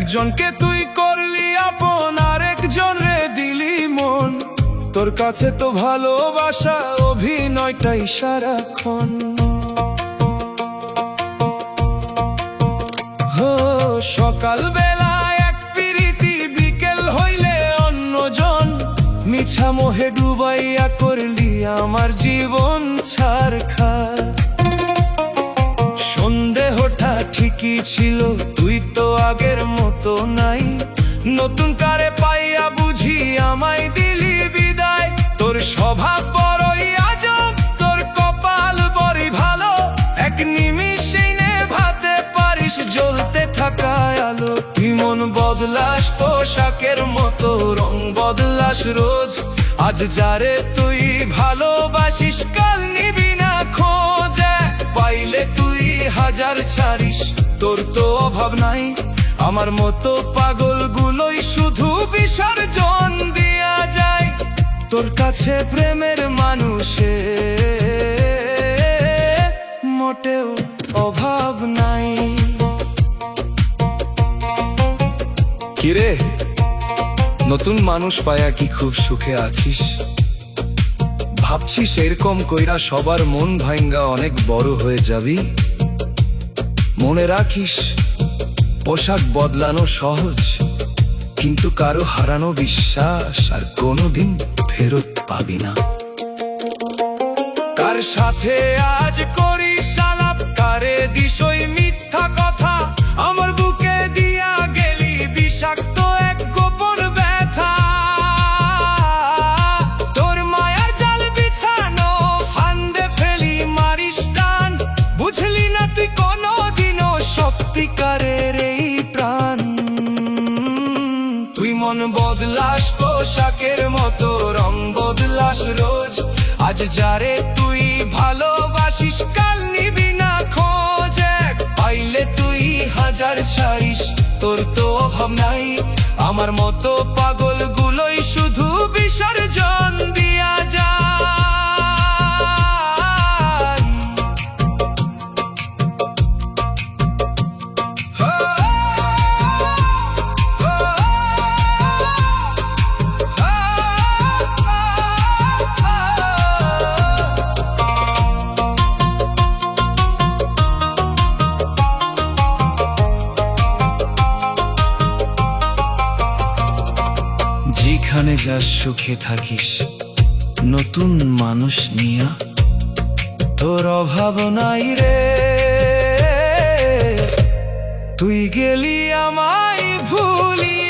একজনকে তুই করলি আপন, আরেকজন রে দিলি মন। তোর কাছে তো ভালোবাসা অভিনয়টাই সারাক্ষণ। সকাল বেলা এক প্রীতি, বিকেল হইলে অন্যজন। মিছা মোহে ডুবাইয়া করলি আমার জীবন ছারখার। সন্দেহটা ঠিকই ছিল, তুই তো আগের মতো নাই। নতুন কারে পাইয়া বুঝি আমায় দিলি বিদায়। তোর স্বভাব বড়ই আজব, তোর কপাল বড়ই ভালো। এক নিমিষেই নেভাতে পারিস জ্বলতে থাকা আলো। তুই মন বদলাস পোশাকের মতো, রং বদলাস রোজ। আজ যারে তুই ভালোবাসিস কাল নিবি না খোঁজ। পাইলে তুই হাজার ছাড়িস, তোর তো অভাব নাই। আমার মতো পাগল গুলোই শুধু বিসর্জন দিয়া যায়। তোর কাছে প্রেমের মানুষে মোটেও অভাব নাই। কিরে, নতুন মানুষ পায়া কি খুব সুখে আছিস? ভাবছিস এরকম কইরা সবার মন ভাঙ্গা অনেক বড় হয়ে যাবি? মনে রাখিস, পোশাক বদলানো সহজ, কিন্তু কারো হারানো বিশ্বাস আর কোনোদিন ফেরত পাবি না। কার সাথে আজ করিস আলাপ, কারে দিস ওই মিথ্যা কথা। আমার বুকে দিয়া গেলি বিষাক্ত এক গোপন ব্যথা। তোর মায়ার জাল বিছানো ফান্দে ফেলি মারিস টান। বুঝলি না তুই কোনোদিনও সত্যিকারের এই প্রাণ। তুই মন বদলাস পোশাকের মতো, রং বদলাস রোজ। আজ যারে তুই ভালোবাসিস কাল নিবি না খোঁজ। পাইলে তুই হাজার ছাড়িস, তোর তো অভাব নাই। আমার মতো পাগল গুলোই শুধু বিসর্জন দিয়া যায়। যেখানে যাস সুখে থাকিস নতুন মানুষ নিয়া। তোর অভাব নাই রে, তুই গেলি আমায় ভুলি।